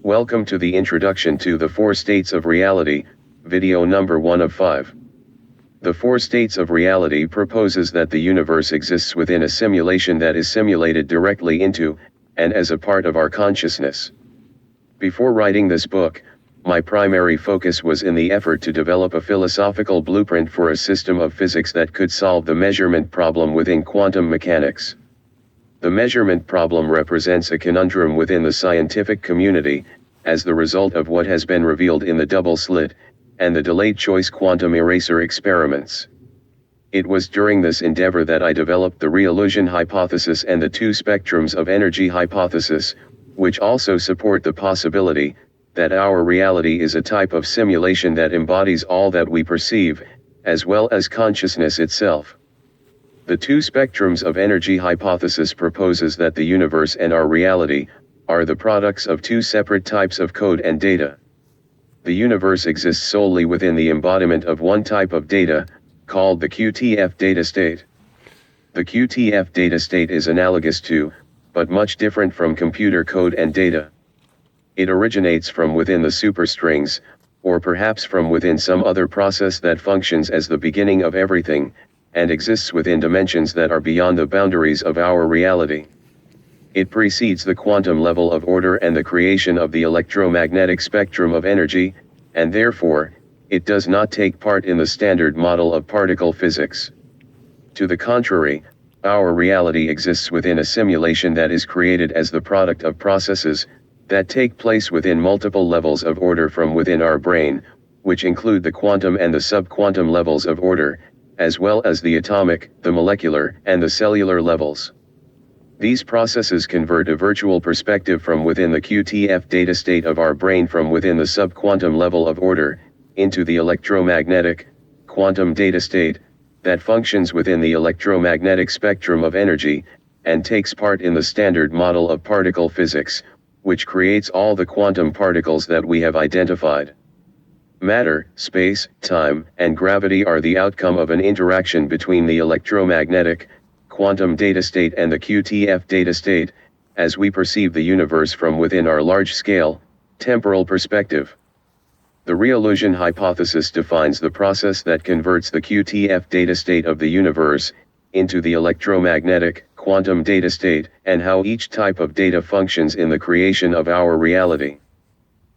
Welcome to the introduction to the 4 states of reality, video number 1 of 5. The 4 states of reality proposes that the universe exists within a simulation that is simulated directly into, and as a part of our consciousness. Before writing this book, my primary focus was in the effort to develop a philosophical blueprint for a system of physics that could solve the measurement problem within quantum mechanics. The measurement problem represents a conundrum within the scientific community, as the result of what has been revealed in the double-slit, and the delayed choice quantum eraser experiments. It was during this endeavor that I developed the re-illusion hypothesis and the 2 spectrums of energy hypothesis, which also support the possibility that our reality is a type of simulation that embodies all that we perceive, as well as consciousness itself. The 2 spectrums of energy hypothesis proposes that the universe and our reality are the products of 2 separate types of code and data. The universe exists solely within the embodiment of one type of data, called the QTF data state. The QTF data state is analogous to, but much different from computer code and data. It originates from within the superstrings, or perhaps from within some other process that functions as the beginning of everything, and exists within dimensions that are beyond the boundaries of our reality. It precedes the quantum level of order and the creation of the electromagnetic spectrum of energy, and therefore, it does not take part in the standard model of particle physics. To the contrary, our reality exists within a simulation that is created as the product of processes that take place within multiple levels of order from within our brain, which include the quantum and the subquantum levels of order, as well as the atomic, the molecular, and the cellular levels. These processes convert a virtual perspective from within the QTF data state of our brain from within the subquantum level of order, into the electromagnetic, quantum data state, that functions within the electromagnetic spectrum of energy, and takes part in the standard model of particle physics, which creates all the quantum particles that we have identified. Matter, space, time, and gravity are the outcome of an interaction between the electromagnetic, quantum data state and the QTF data state, as we perceive the universe from within our large-scale, temporal perspective. The re-illusion hypothesis defines the process that converts the QTF data state of the universe into the electromagnetic, quantum data state, and how each type of data functions in the creation of our reality.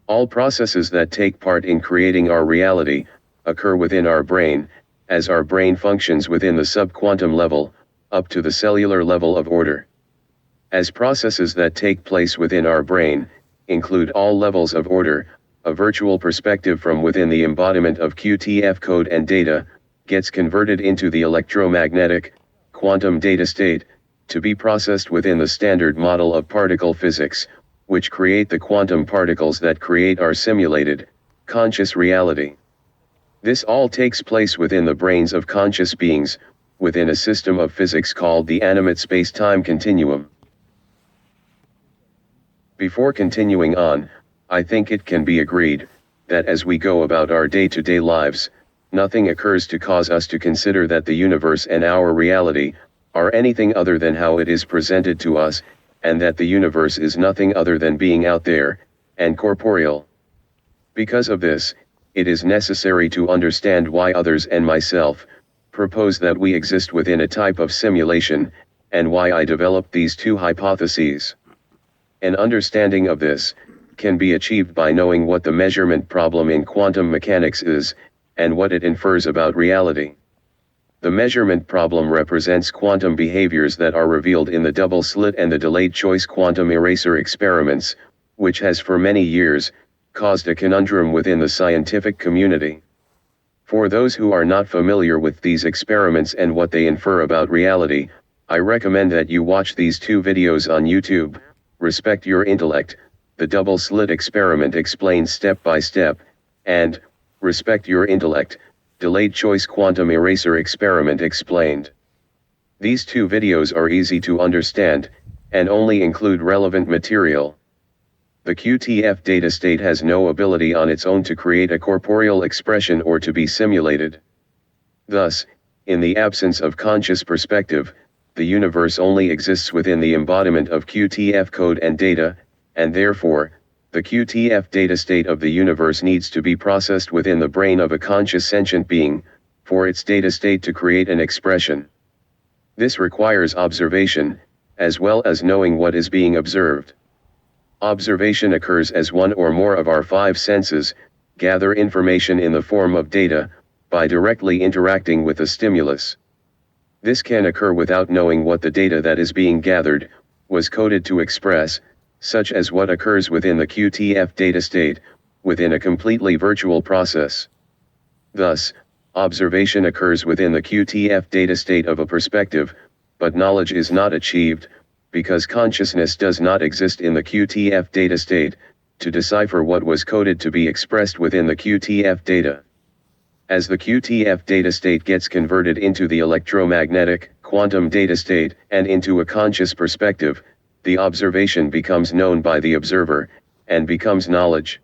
All processes that take part in creating our reality occur within our brain, as our brain functions within the subquantum level, up to the cellular level of order. As processes that take place within our brain include all levels of order, a virtual perspective from within the embodiment of QTF code and data gets converted into the electromagnetic, quantum data state, to be processed within the standard model of particle physics, which create the quantum particles that create our simulated, conscious reality. This all takes place within the brains of conscious beings, within a system of physics called the animate space-time continuum. Before continuing on, I think it can be agreed that as we go about our day-to-day lives, nothing occurs to cause us to consider that the universe and our reality are anything other than how it is presented to us, and that the universe is nothing other than being out there, and corporeal. Because of this, it is necessary to understand why others and myself propose that we exist within a type of simulation, and why I developed these 2 hypotheses. An understanding of this can be achieved by knowing what the measurement problem in quantum mechanics is, and what it infers about reality. The measurement problem represents quantum behaviors that are revealed in the double-slit and the delayed choice quantum eraser experiments, which has for many years caused a conundrum within the scientific community. For those who are not familiar with these experiments and what they infer about reality, I recommend that you watch these 2 videos on YouTube, Respect Your Intellect, the double-slit experiment explained step by step, and Respect Your Intellect, delayed choice quantum eraser experiment explained. These 2 videos are easy to understand, and only include relevant material. The QTF data state has no ability on its own to create a corporeal expression or to be simulated. Thus, in the absence of conscious perspective, the universe only exists within the embodiment of QTF code and data, and therefore, The QTF data state of the universe needs to be processed within the brain of a conscious sentient being, for its data state to create an expression. This requires observation, as well as knowing what is being observed. Observation occurs as one or more of our five senses gather information in the form of data, by directly interacting with a stimulus. This can occur without knowing what the data that is being gathered was coded to express, such as what occurs within the QTF data state, within a completely virtual process. Thus, observation occurs within the QTF data state of a perspective, but knowledge is not achieved, because consciousness does not exist in the QTF data state, to decipher what was coded to be expressed within the QTF data. As the QTF data state gets converted into the electromagnetic, quantum data state, and into a conscious perspective, the observation becomes known by the observer, and becomes knowledge.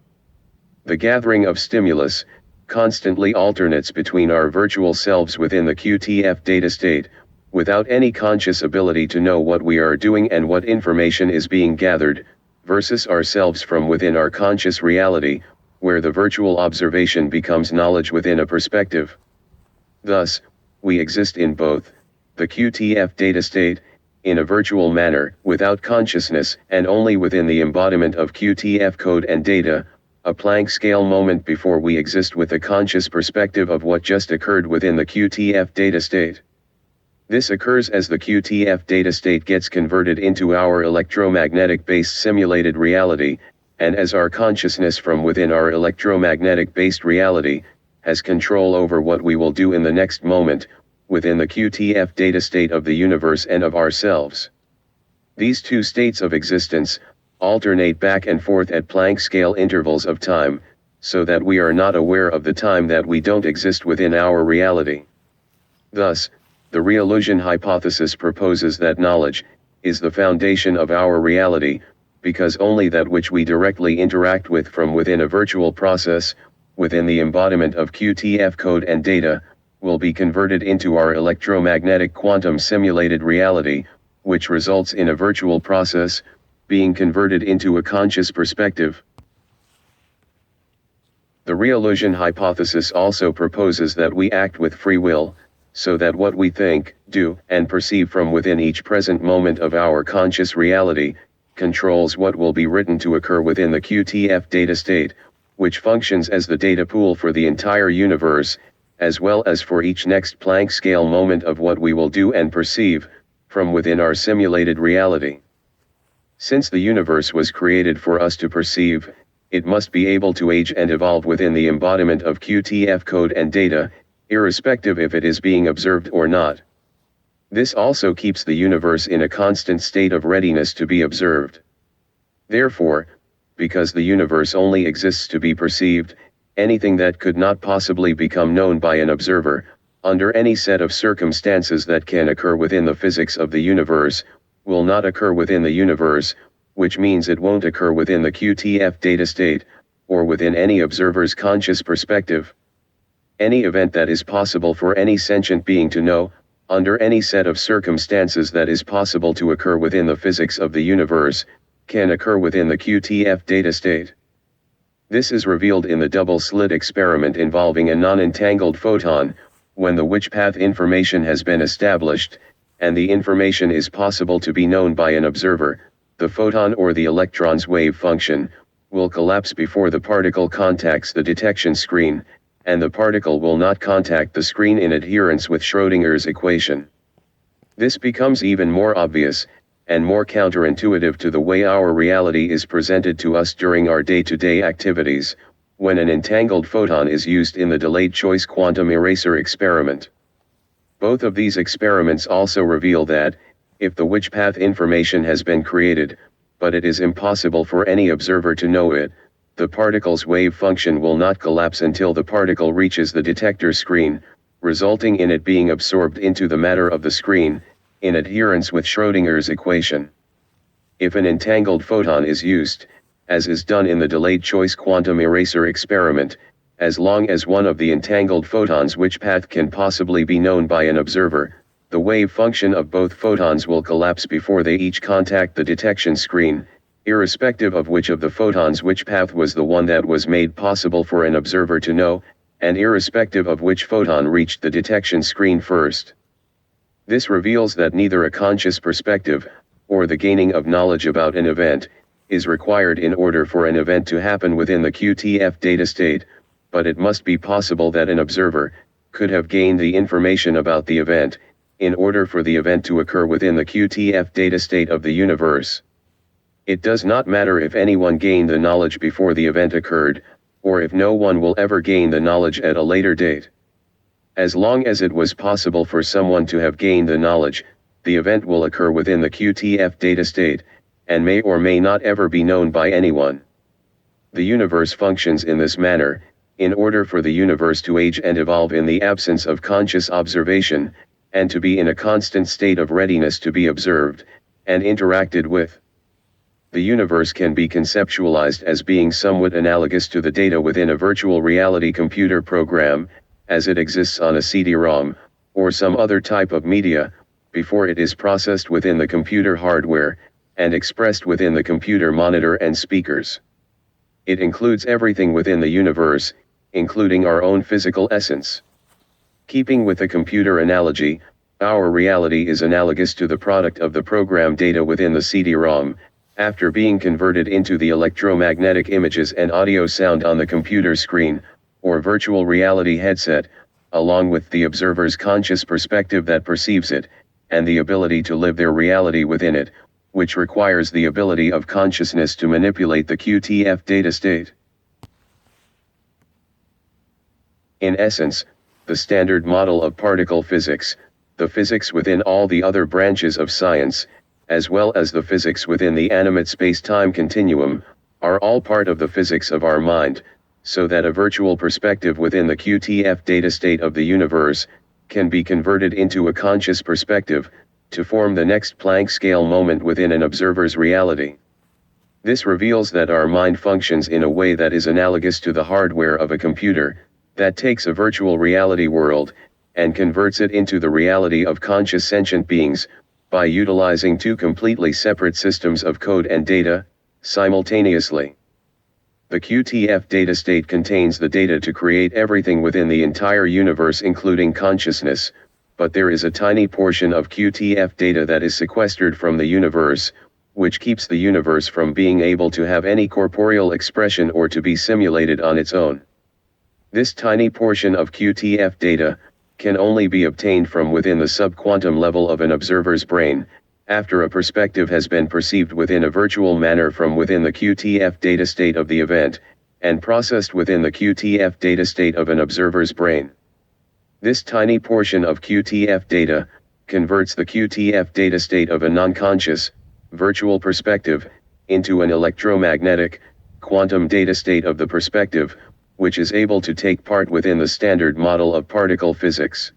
The gathering of stimulus constantly alternates between our virtual selves within the QTF data state, without any conscious ability to know what we are doing and what information is being gathered, versus ourselves from within our conscious reality, where the virtual observation becomes knowledge within a perspective. Thus, we exist in both the QTF data state, in a virtual manner, without consciousness, and only within the embodiment of QTF code and data, a Planck scale moment before we exist with a conscious perspective of what just occurred within the QTF data state. This occurs as the QTF data state gets converted into our electromagnetic-based simulated reality, and as our consciousness from within our electromagnetic-based reality has control over what we will do in the next moment, within the QTF data state of the universe and of ourselves. These two states of existence alternate back and forth at Planck scale intervals of time, so that we are not aware of the time that we don't exist within our reality. Thus, the reillusion hypothesis proposes that knowledge is the foundation of our reality, because only that which we directly interact with from within a virtual process, within the embodiment of QTF code and data, will be converted into our electromagnetic quantum simulated reality, which results in a virtual process, being converted into a conscious perspective. The reillusion hypothesis also proposes that we act with free will, so that what we think, do, and perceive from within each present moment of our conscious reality, controls what will be written to occur within the QTF data state, which functions as the data pool for the entire universe, as well as for each next Planck scale moment of what we will do and perceive, from within our simulated reality. Since the universe was created for us to perceive, it must be able to age and evolve within the embodiment of QTF code and data, irrespective if it is being observed or not. This also keeps the universe in a constant state of readiness to be observed. Therefore, because the universe only exists to be perceived, anything that could not possibly become known by an observer, under any set of circumstances that can occur within the physics of the universe, will not occur within the universe, which means it won't occur within the QTF data state, or within any observer's conscious perspective. Any event that is possible for any sentient being to know, under any set of circumstances that is possible to occur within the physics of the universe, can occur within the QTF data state. This is revealed in the double-slit experiment involving a non-entangled photon, when the which path information has been established, and the information is possible to be known by an observer, the photon or the electron's wave function will collapse before the particle contacts the detection screen, and the particle will not contact the screen in adherence with Schrödinger's equation. This becomes even more obvious, and more counterintuitive to the way our reality is presented to us during our day-to-day activities, when an entangled photon is used in the delayed choice quantum eraser experiment. Both of these experiments also reveal that, if the which path information has been created, but it is impossible for any observer to know it, the particle's wave function will not collapse until the particle reaches the detector screen, resulting in it being absorbed into the matter of the screen, in adherence with Schrödinger's equation. If an entangled photon is used, as is done in the delayed choice quantum eraser experiment, as long as one of the entangled photons which path can possibly be known by an observer, the wave function of both photons will collapse before they each contact the detection screen, irrespective of which of the photons which path was the one that was made possible for an observer to know, and irrespective of which photon reached the detection screen first. This reveals that neither a conscious perspective, or the gaining of knowledge about an event, is required in order for an event to happen within the QTF data state, but it must be possible that an observer could have gained the information about the event, in order for the event to occur within the QTF data state of the universe. It does not matter if anyone gained the knowledge before the event occurred, or if no one will ever gain the knowledge at a later date. As long as it was possible for someone to have gained the knowledge, the event will occur within the QTF data state, and may or may not ever be known by anyone. The universe functions in this manner, in order for the universe to age and evolve in the absence of conscious observation, and to be in a constant state of readiness to be observed, and interacted with. The universe can be conceptualized as being somewhat analogous to the data within a virtual reality computer program, as it exists on a CD-ROM, or some other type of media, before it is processed within the computer hardware, and expressed within the computer monitor and speakers. It includes everything within the universe, including our own physical essence. Keeping with the computer analogy, our reality is analogous to the product of the program data within the CD-ROM, after being converted into the electromagnetic images and audio sound on the computer screen, or virtual reality headset, along with the observer's conscious perspective that perceives it, and the ability to live their reality within it, which requires the ability of consciousness to manipulate the QTF data state. In essence, the standard model of particle physics, the physics within all the other branches of science, as well as the physics within the animate space-time continuum, are all part of the physics of our mind, so that a virtual perspective within the QTF data state of the universe can be converted into a conscious perspective, to form the next Planck scale moment within an observer's reality. This reveals that our mind functions in a way that is analogous to the hardware of a computer, that takes a virtual reality world, and converts it into the reality of conscious sentient beings, by utilizing two completely separate systems of code and data, simultaneously. The QTF data state contains the data to create everything within the entire universe including consciousness, but there is a tiny portion of QTF data that is sequestered from the universe, which keeps the universe from being able to have any corporeal expression or to be simulated on its own. This tiny portion of QTF data can only be obtained from within the subquantum level of an observer's brain, after a perspective has been perceived within a virtual manner from within the QTF data state of the event, and processed within the QTF data state of an observer's brain. This tiny portion of QTF data converts the QTF data state of a non-conscious, virtual perspective, into an electromagnetic, quantum data state of the perspective, which is able to take part within the standard model of particle physics.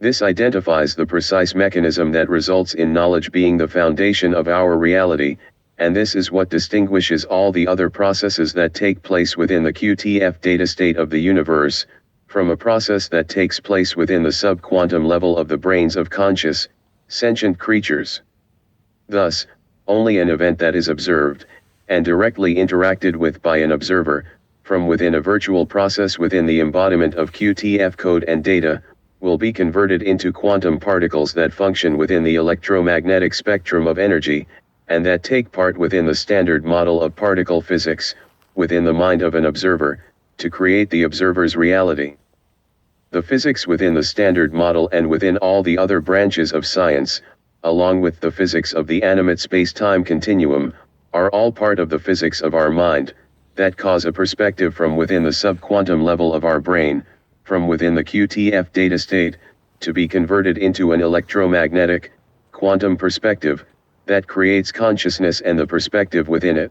This identifies the precise mechanism that results in knowledge being the foundation of our reality, and this is what distinguishes all the other processes that take place within the QTF data state of the universe, from a process that takes place within the subquantum level of the brains of conscious, sentient creatures. Thus, only an event that is observed, and directly interacted with by an observer, from within a virtual process within the embodiment of QTF code and data, will be converted into quantum particles that function within the electromagnetic spectrum of energy, and that take part within the standard model of particle physics, within the mind of an observer, to create the observer's reality. The physics within the standard model and within all the other branches of science, along with the physics of the animate space-time continuum, are all part of the physics of our mind, that cause a perspective from within the subquantum level of our brain, from within the QTF data state, to be converted into an electromagnetic, quantum perspective, that creates consciousness and the perspective within it.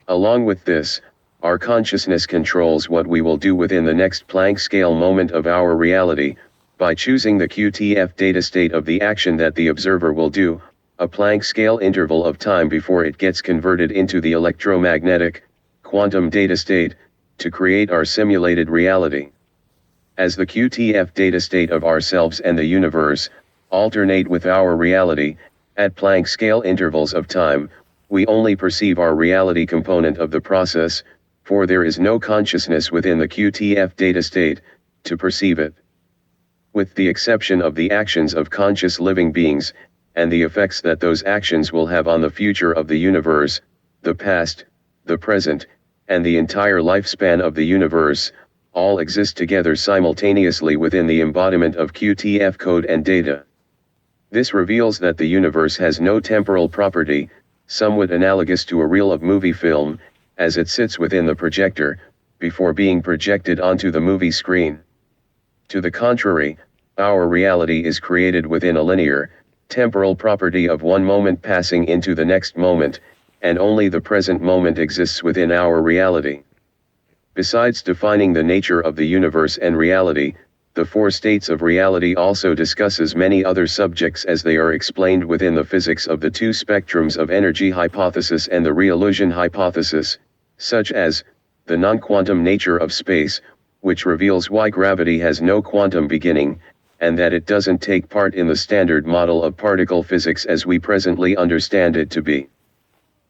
Along with this, our consciousness controls what we will do within the next Planck scale moment of our reality, by choosing the QTF data state of the action that the observer will do, a Planck scale interval of time before it gets converted into the electromagnetic, quantum data state, to create our simulated reality. As the QTF data state of ourselves and the universe alternate with our reality, at Planck scale intervals of time, we only perceive our reality component of the process, for there is no consciousness within the QTF data state, to perceive it. With the exception of the actions of conscious living beings, and the effects that those actions will have on the future of the universe, the past, the present, and the entire lifespan of the universe, all exist together simultaneously within the embodiment of QTF code and data. This reveals that the universe has no temporal property, somewhat analogous to a reel of movie film, as it sits within the projector, before being projected onto the movie screen. To the contrary, our reality is created within a linear, temporal property of one moment passing into the next moment, and only the present moment exists within our reality. Besides defining the nature of the universe and reality, the four states of reality also discusses many other subjects as they are explained within the physics of the two spectrums of energy hypothesis and the re-illusion hypothesis, such as the non-quantum nature of space, which reveals why gravity has no quantum beginning, and that it doesn't take part in the standard model of particle physics as we presently understand it to be.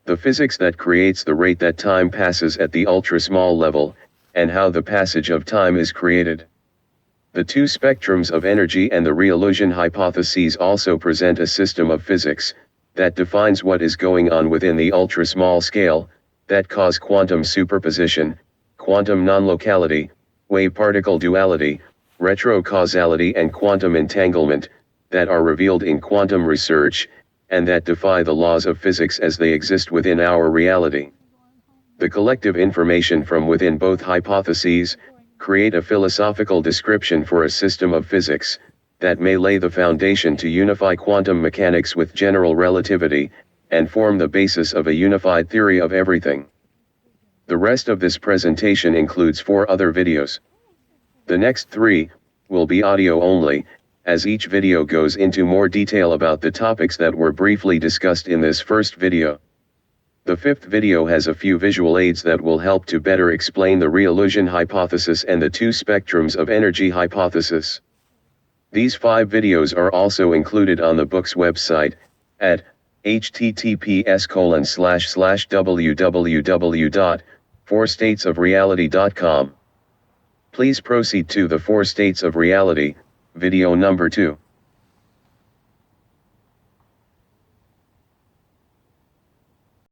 The physics that creates the rate that time passes at the ultra-small level, and how the passage of time is created. The two spectrums of energy and the re-illusion hypotheses also present a system of physics that defines what is going on within the ultra-small scale, that cause quantum superposition, quantum non-locality, wave-particle duality, retrocausality and quantum entanglement, that are revealed in quantum research, and that defy the laws of physics as they exist within our reality. The collective information from within both hypotheses create a philosophical description for a system of physics that may lay the foundation to unify quantum mechanics with general relativity, and form the basis of a unified theory of everything. The rest of this presentation includes 4 other videos. The next 3 will be audio only, as each video goes into more detail about the topics that were briefly discussed in this first video. The 5th video has a few visual aids that will help to better explain the re-illusion hypothesis and the two spectrums of energy hypothesis. These 5 videos are also included on the book's website, at https://www.fourstatesofreality.com. Please proceed to the 4 states of reality, video number 2.